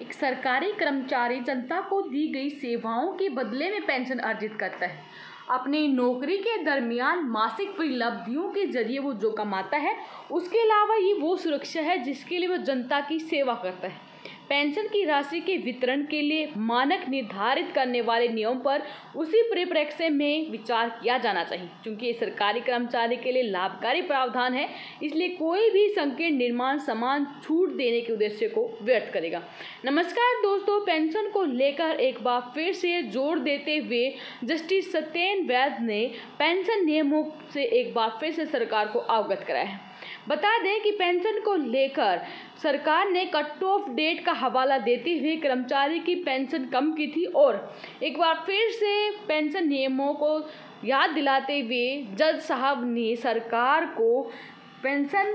एक सरकारी कर्मचारी जनता को दी गई सेवाओं के बदले में पेंशन अर्जित करता है। अपनी नौकरी के दरमियान मासिक उपलब्धियों के जरिए वो जो कमाता है, उसके अलावा ये वो सुरक्षा है जिसके लिए वो जनता की सेवा करता है। पेंशन की राशि के वितरण के लिए मानक निर्धारित करने वाले नियम पर उसी परिप्रेक्ष्य में विचार किया जाना चाहिए। क्योंकि ये सरकारी कर्मचारी के लिए लाभकारी प्रावधान है, इसलिए कोई भी संकीर्ण निर्माण समान छूट देने के उद्देश्य को व्यर्थ करेगा। नमस्कार दोस्तों, पेंशन को लेकर एक बार फिर से जोर देते हुए जस्टिस सत्येन वैद्य ने पेंशन नियमों से एक बार फिर से सरकार को अवगत कराया है। बता दें कि पेंशन को लेकर सरकार ने कट ऑफ डेट का हवाला देते हुए कर्मचारी की पेंशन कम की थी और एक बार फिर से पेंशन नियमों को याद दिलाते हुए जज साहब ने सरकार को पेंशन,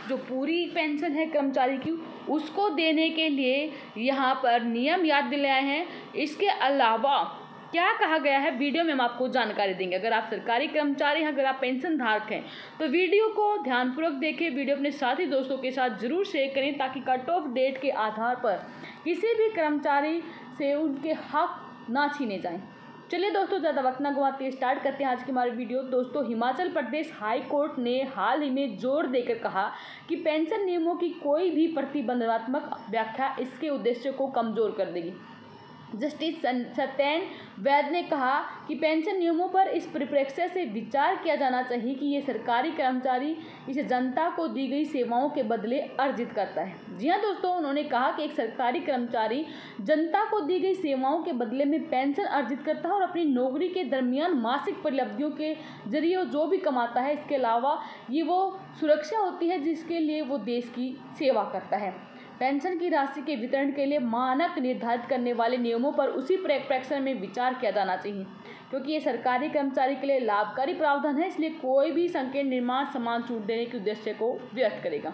जो पूरी पेंशन है कर्मचारी की, उसको देने के लिए यहाँ पर नियम याद दिलाए हैं। इसके अलावा क्या कहा गया है वीडियो में हम आपको जानकारी देंगे। अगर आप सरकारी कर्मचारी हैं, अगर आप पेंशन धारक हैं, तो वीडियो को ध्यानपूर्वक देखें। वीडियो अपने साथी दोस्तों के साथ जरूर शेयर करें ताकि कट ऑफ डेट के आधार पर किसी भी कर्मचारी से उनके हक ना छीने जाएं। चलिए दोस्तों, ज़्यादा वक्त ना गवाते स्टार्ट करते हैं आज की हमारी वीडियो। दोस्तों, हिमाचल प्रदेश हाई कोर्ट ने हाल ही में जोर देकर कहा कि पेंशन नियमों की कोई भी प्रतिबंधात्मक व्याख्या इसके उद्देश्य को कमजोर कर देगी। जस्टिस सत्येन वैद्य ने कहा कि पेंशन नियमों पर इस परिप्रेक्ष्य से विचार किया जाना चाहिए कि ये सरकारी कर्मचारी इसे जनता को दी गई सेवाओं के बदले अर्जित करता है। जी हाँ दोस्तों, उन्होंने कहा कि एक सरकारी कर्मचारी जनता को दी गई सेवाओं के बदले में पेंशन अर्जित करता है और अपनी नौकरी के दरमियान मासिक उपलब्धियों के जरिए जो भी कमाता है, इसके अलावा ये वो सुरक्षा होती है जिसके लिए वो देश की सेवा करता है। पेंशन की राशि के वितरण के लिए मानक निर्धारित करने वाले नियमों पर उसी परिप्रेक्ष्य में विचार किया जाना चाहिए। क्योंकि ये सरकारी कर्मचारी के लिए लाभकारी प्रावधान है, इसलिए कोई भी संकीर्ण निर्माण समान छूट देने के उद्देश्य को व्यर्थ करेगा।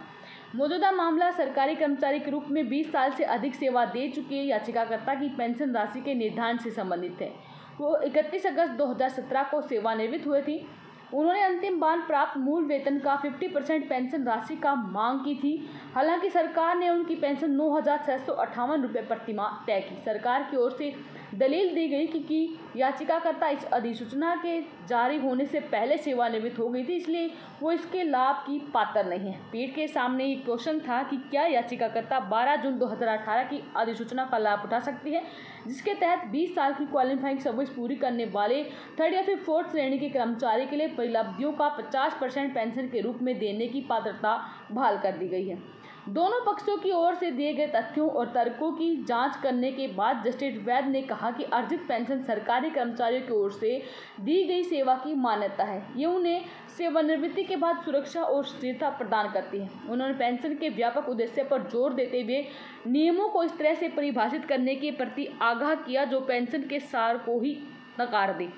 मौजूदा मामला सरकारी कर्मचारी के रूप में 20 साल से अधिक सेवा दे चुके याचिकाकर्ता की पेंशन राशि के निर्धारण से संबंधित है। वो 31 अगस्त 2017 को सेवानिवृत्त हुए थी। उन्होंने अंतिम बार प्राप्त मूल वेतन का 50% पेंशन राशि का मांग की थी। हालांकि सरकार ने उनकी पेंशन 9,658 रुपये प्रतिमाह तय की। सरकार की ओर से दलील दी गई कि याचिकाकर्ता इस अधिसूचना के जारी होने से पहले सेवानिवृत्त हो गई थी, इसलिए वो इसके लाभ की पात्र नहीं है। पीठ के सामने ये क्वेश्चन था कि क्या याचिकाकर्ता 12 जून 2018 की अधिसूचना का लाभ उठा सकती है, जिसके तहत 20 साल की क्वालिफाइंग सर्विस पूरी करने वाले 3rd या फिर 4th श्रेणी के कर्मचारी के लिए परिलब्धियों का 50% पेंशन के रूप में देने की पात्रता बहाल कर दी गई है। दोनों पक्षों की ओर से दिए गए तथ्यों और तर्कों की जांच करने के बाद जस्टिस वैद्य ने कहा कि अर्जित पेंशन सरकारी कर्मचारियों की ओर से दी गई सेवा की मान्यता है। ये उन्हें सेवानिवृत्ति के बाद सुरक्षा और स्थिरता प्रदान करती है। उन्होंने पेंशन के व्यापक उद्देश्य पर जोर देते हुए नियमों को इस तरह से परिभाषित करने के प्रति आगाह किया जो पेंशन के सार को ही नकार दे।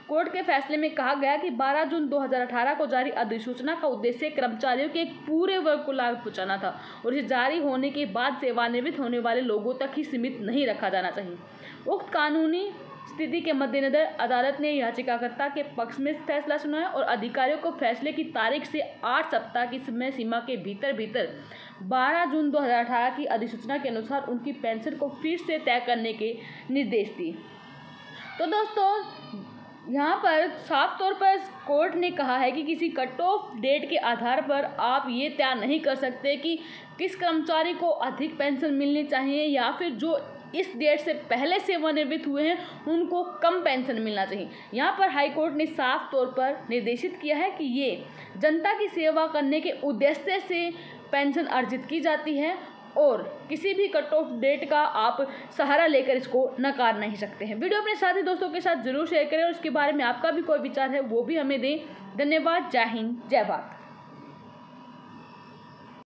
कोर्ट के फैसले में कहा गया कि 12 जून 2018 को जारी अधिसूचना का उद्देश्य कर्मचारियों के एक पूरे वर्ग को लाभ पहुंचाना था और इसे जारी होने के बाद सेवानिवृत्त होने वाले लोगों तक ही सीमित नहीं रखा जाना चाहिए। उक्त कानूनी स्थिति के मद्देनजर अदालत ने याचिकाकर्ता के पक्ष में फैसला सुनाया और अधिकारियों को फैसले की तारीख से 8 सप्ताह की समय सीमा के भीतर 12 जून 2018 की अधिसूचना के अनुसार उनकी पेंशन को फिर से तय करने के निर्देश दिए। तो दोस्तों, यहाँ पर साफ तौर पर कोर्ट ने कहा है कि किसी कट ऑफ डेट के आधार पर आप ये तय नहीं कर सकते कि किस कर्मचारी को अधिक पेंशन मिलनी चाहिए या फिर जो इस डेट से पहले सेवानिवृत्त हुए हैं उनको कम पेंशन मिलना चाहिए। यहाँ पर हाई कोर्ट ने साफ तौर पर निर्देशित किया है कि ये जनता की सेवा करने के उद्देश्य से पेंशन अर्जित की जाती है और किसी भी कट ऑफ डेट का आप सहारा लेकर इसको नकार नहीं सकते हैं। वीडियो अपने साथी दोस्तों के साथ जरूर शेयर करें और इसके बारे में आपका भी कोई विचार है वो भी हमें दें। धन्यवाद। जय हिंद, जय भारत।